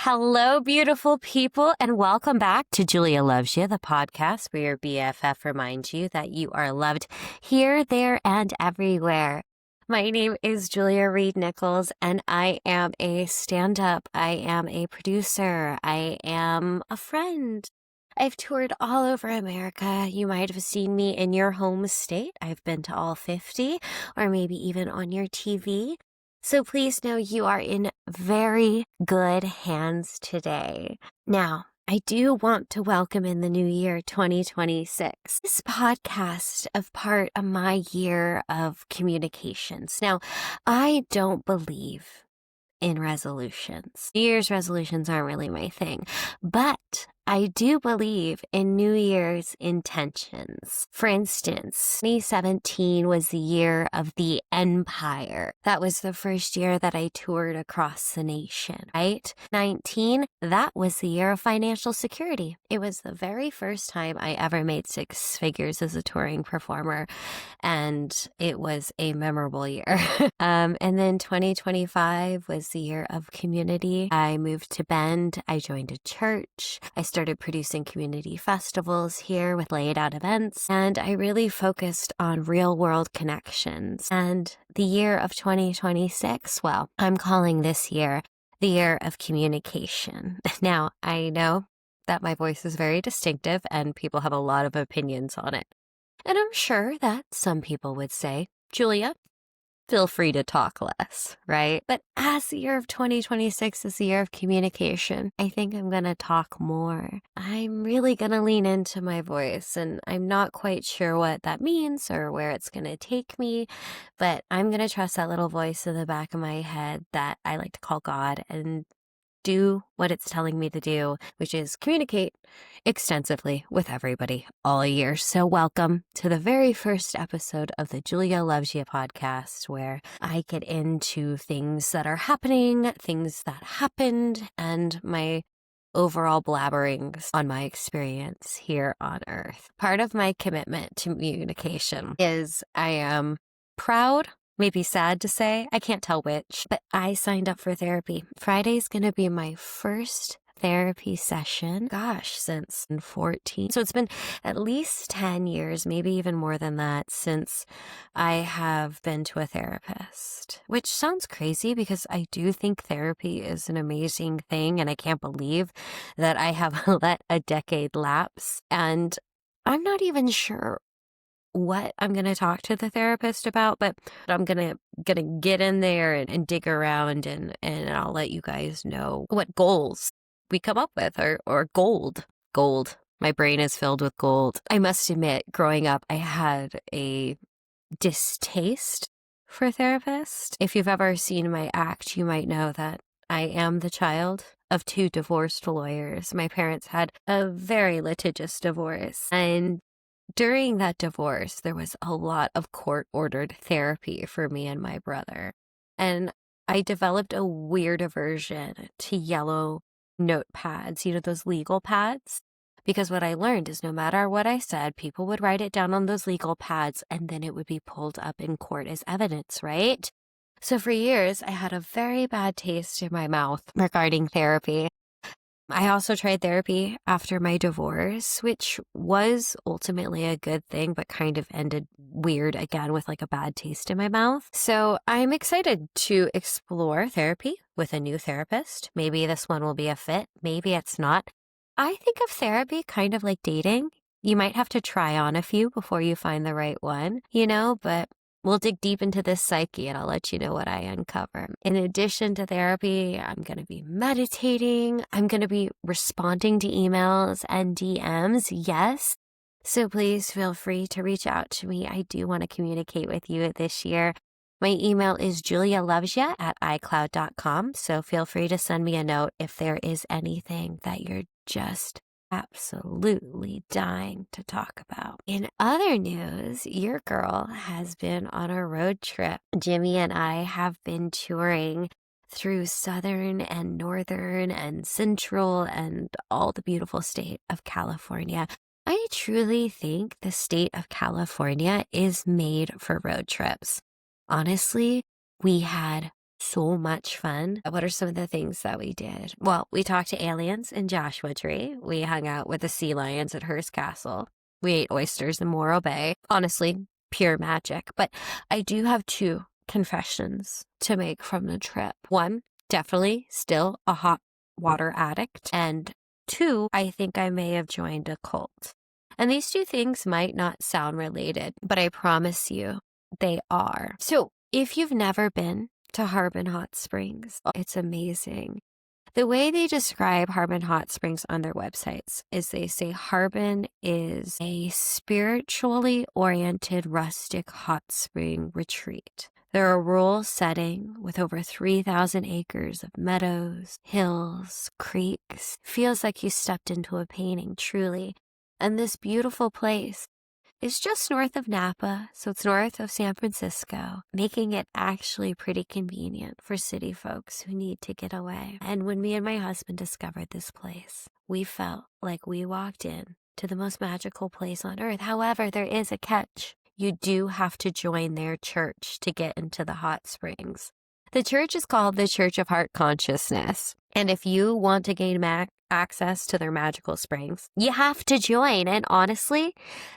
Hello, beautiful people, and welcome back to Julia Loves You, the podcast where your BFF reminds you that you are loved here, there, and everywhere. My name is Julia Reed Nichols, and I am a stand-up. I am a producer. I am a friend. I've toured all over America. You might have seen me in your home state. I've been to all 50, or maybe even on your TV. So please know you are in very good hands today. Now, I do want to welcome in the new year 2026. This podcast of part of my year of communications. Now, I don't believe in resolutions. New Year's resolutions aren't really my thing, but I do believe in New Year's intentions. For instance, 2017 was the year of the empire. That was the first year that I toured across the nation, right? 19, that was the year of financial security. It was the very first time I ever made six figures as a touring performer, and it was a memorable year. And then 2025 was the year of community. I moved to Bend. I joined a church. I started producing community festivals here with laid out events, and I really focused on real world connections. And the year of 2026, well, I'm calling this year the year of communication. Now, I know that my voice is very distinctive and people have a lot of opinions on it. And I'm sure that some people would say, Julia, feel free to talk less, right? But as the year of 2026 is the year of communication, I think I'm going to talk more. I'm really going to lean into my voice, and I'm not quite sure what that means or where it's going to take me, but I'm going to trust that little voice in the back of my head that I like to call God and do what it's telling me to do, which is communicate extensively with everybody all year. So welcome to the very first episode of the Julia Loves You podcast, where I get into things that are happening, things that happened, and my overall blabberings on my experience here on Earth. Part of my commitment to communication is I am proud, maybe sad to say, I can't tell which, but I signed up for therapy. Friday's going to be my first therapy session, since 14. So it's been at least 10 years, maybe even more than that, since I have been to a therapist, which sounds crazy because I do think therapy is an amazing thing, and I can't believe that I have let a decade lapse, and I'm not even sure what I'm going to talk to the therapist about, but I'm going to get in there and dig around, and I'll let you guys know what goals we come up with, or gold. My brain is filled with gold. I must admit, growing up, I had a distaste for therapists. If you've ever seen my act, you might know that I am the child of two divorced lawyers. My parents had a very litigious divorce, and during that divorce, there was a lot of court-ordered therapy for me and my brother. And I developed a weird aversion to yellow notepads, those legal pads. Because what I learned is no matter what I said, people would write it down on those legal pads, and then it would be pulled up in court as evidence, right? So for years, I had a very bad taste in my mouth regarding therapy. I also tried therapy after my divorce, which was ultimately a good thing, but kind of ended weird again with like a bad taste in my mouth. So I'm excited to explore therapy with a new therapist. Maybe this one will be a fit. Maybe it's not. I think of therapy kind of like dating. You might have to try on a few before you find the right one, but we'll dig deep into this psyche, and I'll let you know what I uncover. In addition to therapy, I'm going to be meditating. I'm going to be responding to emails and DMs. Yes. So please feel free to reach out to me. I do want to communicate with you this year. My email is julialovesyou@icloud.com. So feel free to send me a note if there is anything that you're just absolutely dying to talk about. In other news, your girl has been on a road trip. Jimmy and I have been touring through southern and northern and central and all the beautiful state of California. I truly think the state of California is made for road trips. Honestly, we had so much fun. What are some of the things that we did? Well, we talked to aliens in Joshua Tree. We hung out with the sea lions at Hearst Castle. We ate oysters in Morro Bay. Honestly, pure magic. But I do have 2 confessions to make from the trip. 1, definitely still a hot water addict. And 2, I think I may have joined a cult. And these 2 things might not sound related, but I promise you they are. So if you've never been to Harbin Hot Springs, it's amazing. The way they describe Harbin Hot Springs on their websites is they say Harbin is a spiritually oriented rustic hot spring retreat. They're a rural setting with over 3,000 acres of meadows, hills, creeks. Feels like you stepped into a painting, truly. And this beautiful place is just north of Napa, so it's north of San Francisco, making it actually pretty convenient for city folks who need to get away. And when me and my husband discovered this place, we felt like we walked in to the most magical place on earth. However, there is a catch. You do have to join their church to get into the hot springs. The church is called the Church of Heart Consciousness. And if you want to gain access to their magical springs, you have to join. And honestly,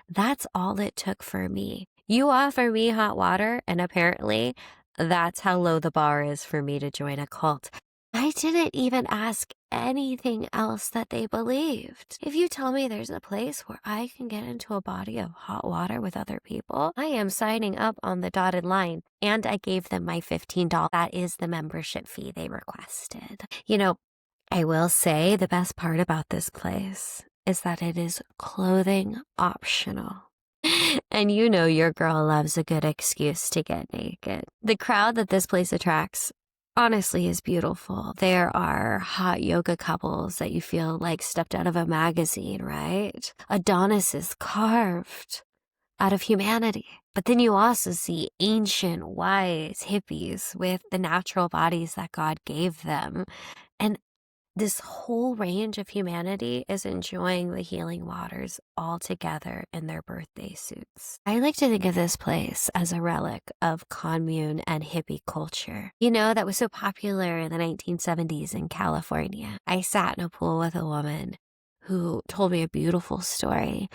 that's all it took for me. You offer me hot water, and apparently that's how low the bar is for me to join a cult. I didn't even ask anything else that they believed. If you tell me there's a place where I can get into a body of hot water with other people, I am signing up on the dotted line. And I gave them my $15. That is the membership fee they requested. You know, I will say the best part about this place is that it is clothing optional. And you know your girl loves a good excuse to get naked. The crowd that this place attracts honestly is beautiful. There are hot yoga couples that you feel like stepped out of a magazine, right? Adonis is carved out of humanity. But then you also see ancient, wise hippies with the natural bodies that God gave them. And this whole range of humanity is enjoying the healing waters all together in their birthday suits. I like to think of this place as a relic of commune and hippie culture. You know, that was so popular in the 1970s in California. I sat in a pool with a woman who told me a beautiful story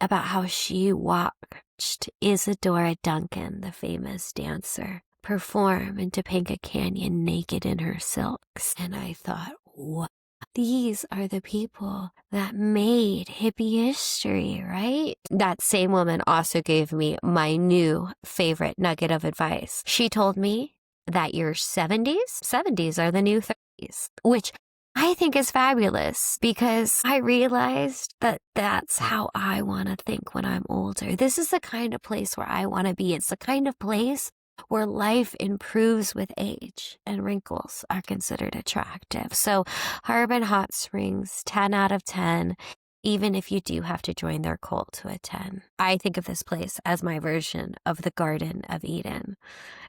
about how she watched Isadora Duncan, the famous dancer, perform in Topanga Canyon naked in her silks. And I thought, wow, these are the people that made hippie history, right? That same woman also gave me my new favorite nugget of advice. She told me that your 70s are the new 30s, which I think is fabulous because I realized that that's how I want to think when I'm older. This is the kind of place where I want to be. It's the kind of place where life improves with age and wrinkles are considered attractive. So Harbin Hot Springs, 10 out of 10, even if you do have to join their cult to attend. I think of this place as my version of the Garden of Eden.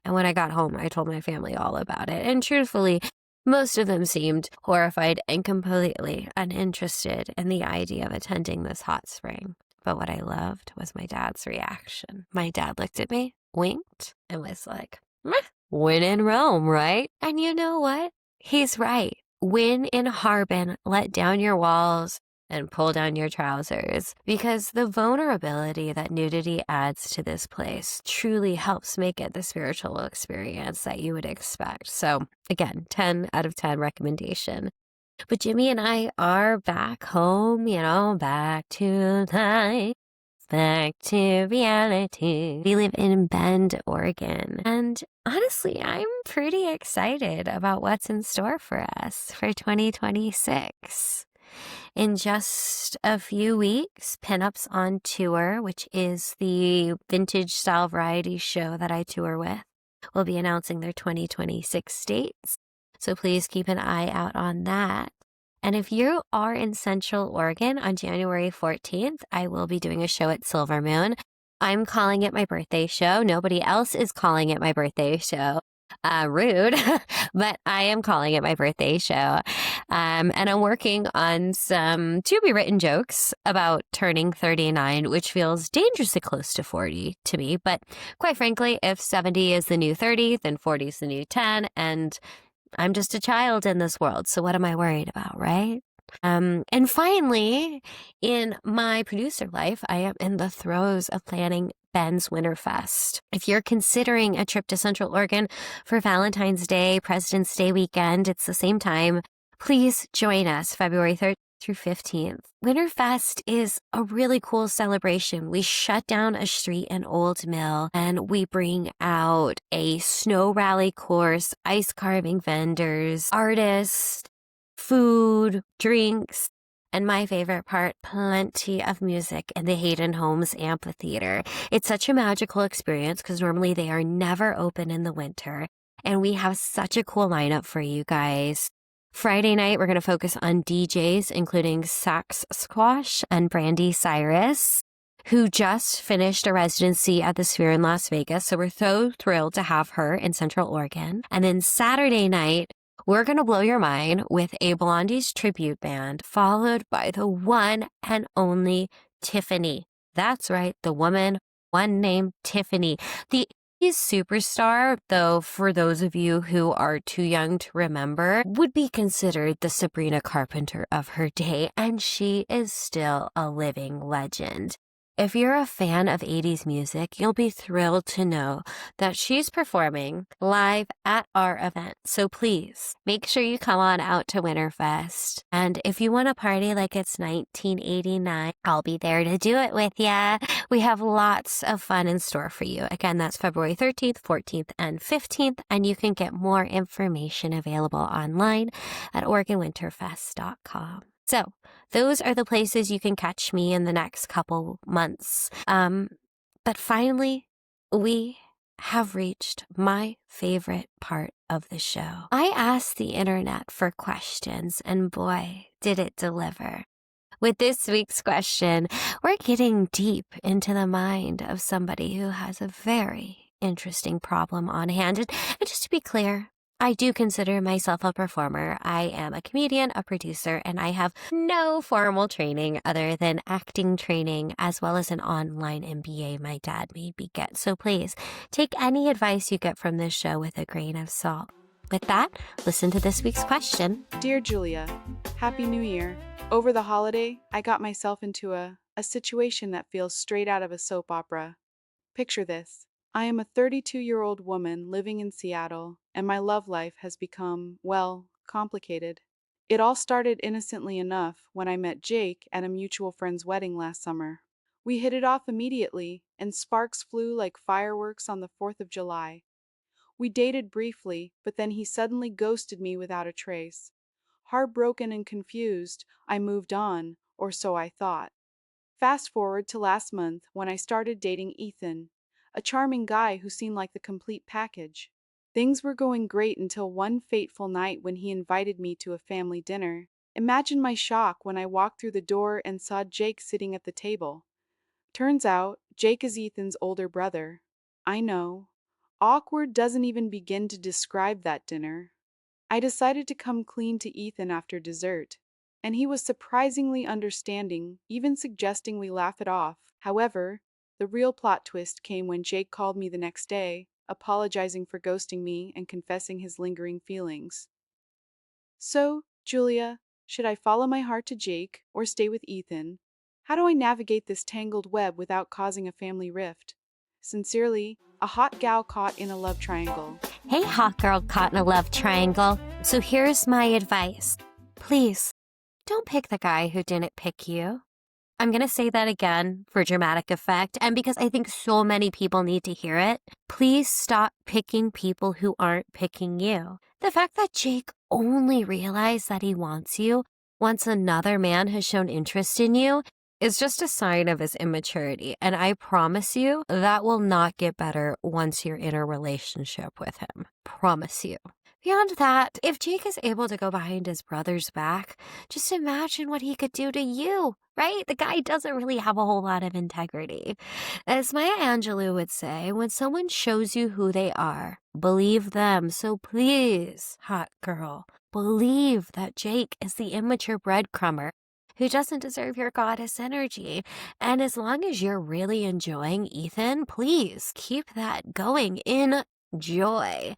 And when I got home, I told my family all about it. And truthfully, most of them seemed horrified and completely uninterested in the idea of attending this hot spring. But what I loved was my dad's reaction. My dad looked at me, winked, and was like, meh, when in Rome, right? And you know what? He's right. When in Harbin, let down your walls and pull down your trousers, because the vulnerability that nudity adds to this place truly helps make it the spiritual experience that you would expect. So again, 10 out of 10 recommendation. But Jimmy and I are back home, back to life, back to reality. We live in Bend, Oregon. And honestly, I'm pretty excited about what's in store for us for 2026. In just a few weeks, Pinups on Tour, which is the vintage style variety show that I tour with, will be announcing their 2026 dates. So please keep an eye out on that. And if you are in Central Oregon on January 14th, I will be doing a show at Silver Moon. I'm calling it my birthday show. Nobody else is calling it my birthday show. Rude, but I am calling it my birthday show. And I'm working on some to be written jokes about turning 39, which feels dangerously close to 40 to me. But quite frankly, if 70 is the new 30, then 40 is the new 10. And I'm just a child in this world. So what am I worried about, right? And finally, in my producer life, I am in the throes of planning Ben's Winterfest. If you're considering a trip to Central Oregon for Valentine's Day, President's Day weekend, it's the same time. Please join us February 3rd through 15th. Winterfest is a really cool celebration. We shut down a street in Old Mill and we bring out a snow rally course, ice carving vendors, artists, food, drinks, and my favorite part, plenty of music in the Hayden Homes Amphitheater. It's such a magical experience because normally they are never open in the winter, and we have such a cool lineup for you guys. Friday night, we're going to focus on DJs, including Sax Squash and Brandy Cyrus, who just finished a residency at the Sphere in Las Vegas. So we're so thrilled to have her in Central Oregon. And then Saturday night, we're going to blow your mind with a Blondie's tribute band, followed by the one and only Tiffany. That's right, the woman, one named Tiffany. The 80s superstar, though, for those of you who are too young to remember, would be considered the Sabrina Carpenter of her day, and she is still a living legend. If you're a fan of 80s music, you'll be thrilled to know that she's performing live at our event. So please make sure you come on out to Winterfest. And if you want to party like it's 1989, I'll be there to do it with ya. We have lots of fun in store for you. Again, that's February 13th, 14th, and 15th. And you can get more information available online at OregonWinterfest.com. So those are the places you can catch me in the next couple months. But finally, we have reached my favorite part of the show. I asked the internet for questions, and boy, did it deliver. With this week's question, we're getting deep into the mind of somebody who has a very interesting problem on hand. And just to be clear, I do consider myself a performer. I am a comedian, a producer, and I have no formal training other than acting training, as well as an online MBA my dad made me get. So please take any advice you get from this show with a grain of salt. With that, listen to this week's question. Dear Julia, Happy New Year. Over the holiday, I got myself into a situation that feels straight out of a soap opera. Picture this. I am a 32-year-old woman living in Seattle, and my love life has become, well, complicated. It all started innocently enough when I met Jake at a mutual friend's wedding last summer. We hit it off immediately, and sparks flew like fireworks on the 4th of July. We dated briefly, but then he suddenly ghosted me without a trace. Heartbroken and confused, I moved on, or so I thought. Fast forward to last month when I started dating Ethan, a charming guy who seemed like the complete package. Things were going great until one fateful night when he invited me to a family dinner. Imagine my shock when I walked through the door and saw Jake sitting at the table. Turns out, Jake is Ethan's older brother. I know. Awkward doesn't even begin to describe that dinner. I decided to come clean to Ethan after dessert, and he was surprisingly understanding, even suggesting we laugh it off. However, the real plot twist came when Jake called me the next day, apologizing for ghosting me and confessing his lingering feelings. So, Julia, should I follow my heart to Jake or stay with Ethan? How do I navigate this tangled web without causing a family rift? Sincerely, a hot gal caught in a love triangle. Hey, hot girl caught in a love triangle. So here's my advice. Please, don't pick the guy who didn't pick you. I'm going to say that again for dramatic effect, and because I think so many people need to hear it. Please stop picking people who aren't picking you. The fact that Jake only realized that he wants you once another man has shown interest in you is just a sign of his immaturity, and I promise you that will not get better once you're in a relationship with him. Promise you. Beyond that, if Jake is able to go behind his brother's back, just imagine what he could do to you. right? The guy doesn't really have a whole lot of integrity. As Maya Angelou would say, when someone shows you who they are, believe them. So please, hot girl, believe that Jake is the immature breadcrumber who doesn't deserve your goddess energy. And as long as you're really enjoying Ethan, please keep that going in joy.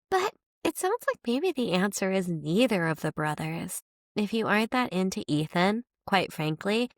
But it sounds like maybe the answer is neither of the brothers. If you aren't that into Ethan, quite frankly,